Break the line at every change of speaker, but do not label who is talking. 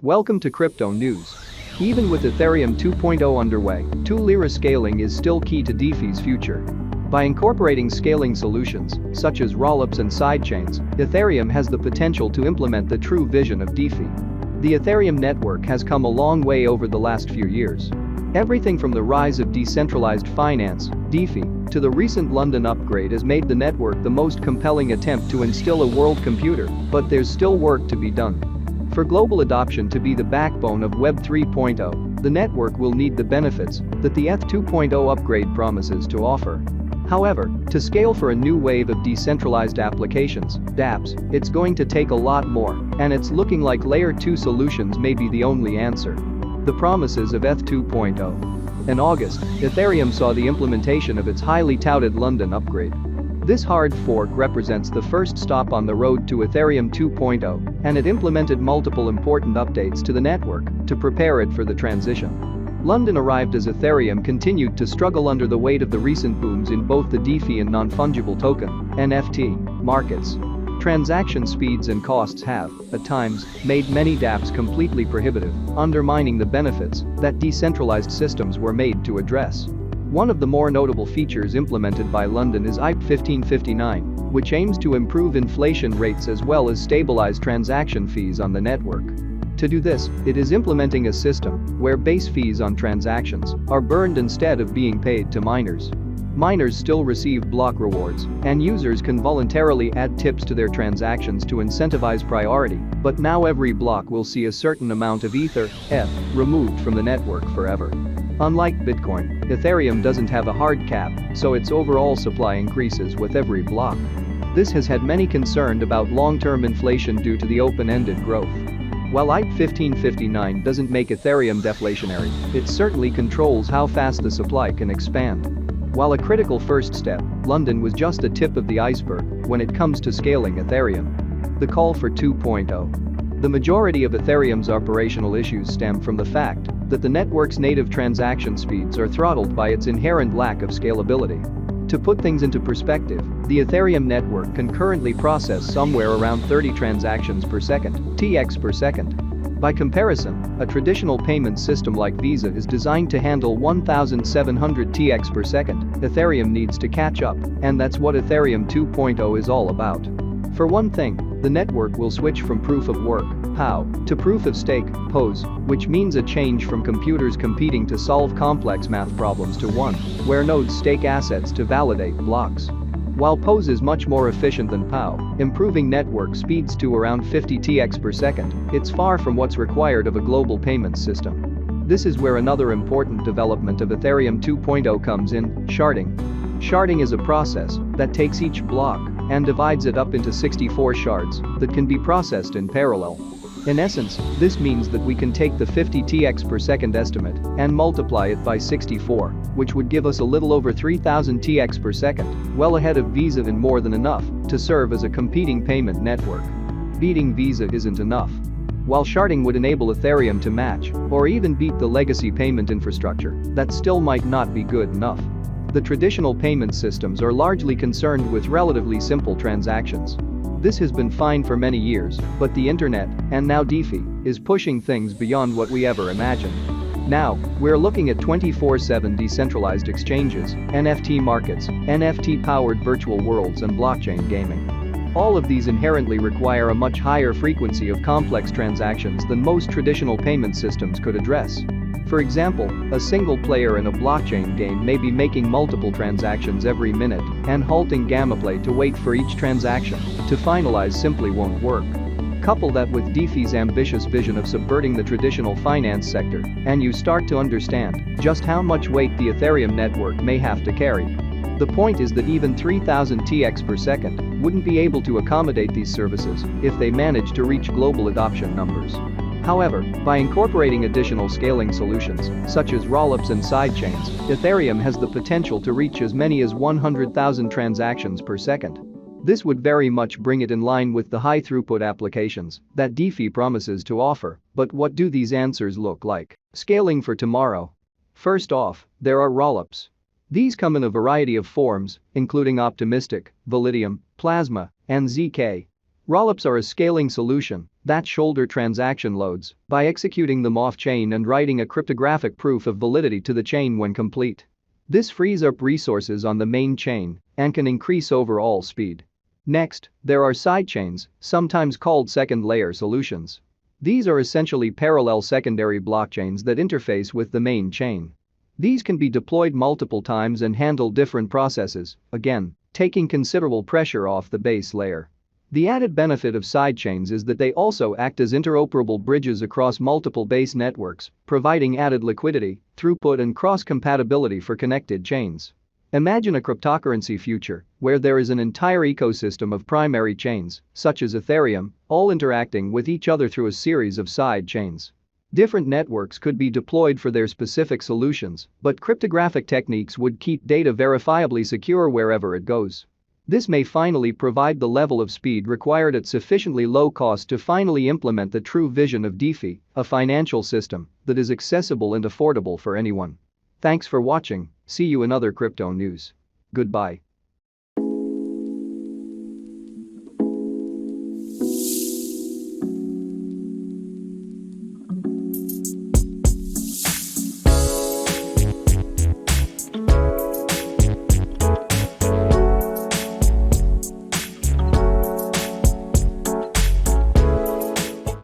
Welcome to Crypto News. Even with Ethereum 2.0 underway, 2 Lira scaling is still key to DeFi's future. By incorporating scaling solutions, such as rollups and sidechains, Ethereum has the potential to implement the true vision of DeFi. The Ethereum network has come a long way over the last few years. Everything from the rise of decentralized finance, DeFi, to the recent London upgrade has made the network the most compelling attempt to instill a world computer, but there's still work to be done. For global adoption to be the backbone of Web 3.0, the network will need the benefits that the ETH 2.0 upgrade promises to offer. However, to scale for a new wave of decentralized applications, DApps, it's going to take a lot more, and it's looking like Layer 2 solutions may be the only answer. The promises of ETH 2.0. In August, Ethereum saw the implementation of its highly touted London upgrade. This hard fork represents the first stop on the road to Ethereum 2.0, and it implemented multiple important updates to the network to prepare it for the transition. London arrived as Ethereum continued to struggle under the weight of the recent booms in both the DeFi and nonfungible token (NFT) markets. Transaction speeds and costs have, at times, made many DApps completely prohibitive, undermining the benefits that decentralized systems were made to address. One of the more notable features implemented by London is IP 1559, which aims to improve inflation rates as well as stabilize transaction fees on the network. To do this, it is implementing a system where base fees on transactions are burned instead of being paid to miners. Miners still receive block rewards, and users can voluntarily add tips to their transactions to incentivize priority, but now every block will see a certain amount of Ether, ETH, removed from the network forever. Unlike Bitcoin, Ethereum doesn't have a hard cap, so its overall supply increases with every block. This has had many concerned about long-term inflation due to the open-ended growth. While IP 1559 doesn't make Ethereum deflationary, it certainly controls how fast the supply can expand. While a critical first step, London was just the tip of the iceberg when it comes to scaling Ethereum. The call for 2.0. The majority of Ethereum's operational issues stem from the fact that the network's native transaction speeds are throttled by its inherent lack of scalability. To put things into perspective, the Ethereum network can currently process somewhere around 30 transactions per second, TX per second. By comparison, a traditional payment system like Visa is designed to handle 1,700 TX per second. Ethereum needs to catch up, and that's what Ethereum 2.0 is all about. For one thing, the network will switch from proof of work, POW, to proof of stake, POS, which means a change from computers competing to solve complex math problems to one where nodes stake assets to validate blocks. While POS is much more efficient than POW, improving network speeds to around 50 TX per second, it's far from what's required of a global payments system. This is where another important development of Ethereum 2.0 comes in: sharding. Sharding is a process that takes each block and divides it up into 64 shards that can be processed in parallel. In essence, this means that we can take the 50 TX per second estimate and multiply it by 64, which would give us a little over 3,000 TX per second, well ahead of Visa and more than enough to serve as a competing payment network. Beating Visa isn't enough. While sharding would enable Ethereum to match or even beat the legacy payment infrastructure, that still might not be good enough. The traditional payment systems are largely concerned with relatively simple transactions. This has been fine for many years, but the internet, and now DeFi, is pushing things beyond what we ever imagined. Now, we're looking at 24/7 decentralized exchanges, NFT markets, NFT-powered virtual worlds and blockchain gaming. All of these inherently require a much higher frequency of complex transactions than most traditional payment systems could address. For example, a single player in a blockchain game may be making multiple transactions every minute, and halting gamma play to wait for each transaction to finalize simply won't work. Couple that with DeFi's ambitious vision of subverting the traditional finance sector, and you start to understand just how much weight the Ethereum network may have to carry. The point is that even 3,000 TX per second wouldn't be able to accommodate these services if they manage to reach global adoption numbers. However, by incorporating additional scaling solutions, such as rollups and sidechains, Ethereum has the potential to reach as many as 100,000 transactions per second. This would very much bring it in line with the high-throughput applications that DeFi promises to offer, but what do these answers look like? Scaling for tomorrow. First off, there are rollups. These come in a variety of forms, including optimistic, Validium, Plasma, and ZK. Rollups are a scaling solution that shoulder transaction loads by executing them off-chain and writing a cryptographic proof of validity to the chain when complete. This frees up resources on the main chain and can increase overall speed. Next, there are sidechains, sometimes called second-layer solutions. These are essentially parallel secondary blockchains that interface with the main chain. These can be deployed multiple times and handle different processes, again, taking considerable pressure off the base layer. The added benefit of sidechains is that they also act as interoperable bridges across multiple base networks, providing added liquidity, throughput and cross-compatibility for connected chains. Imagine a cryptocurrency future where there is an entire ecosystem of primary chains, such as Ethereum, all interacting with each other through a series of side chains. Different networks could be deployed for their specific solutions, but cryptographic techniques would keep data verifiably secure wherever it goes. This may finally provide the level of speed required at sufficiently low cost to finally implement the true vision of DeFi, a financial system that is accessible and affordable for anyone. Thanks for watching, see you in other crypto news. Goodbye.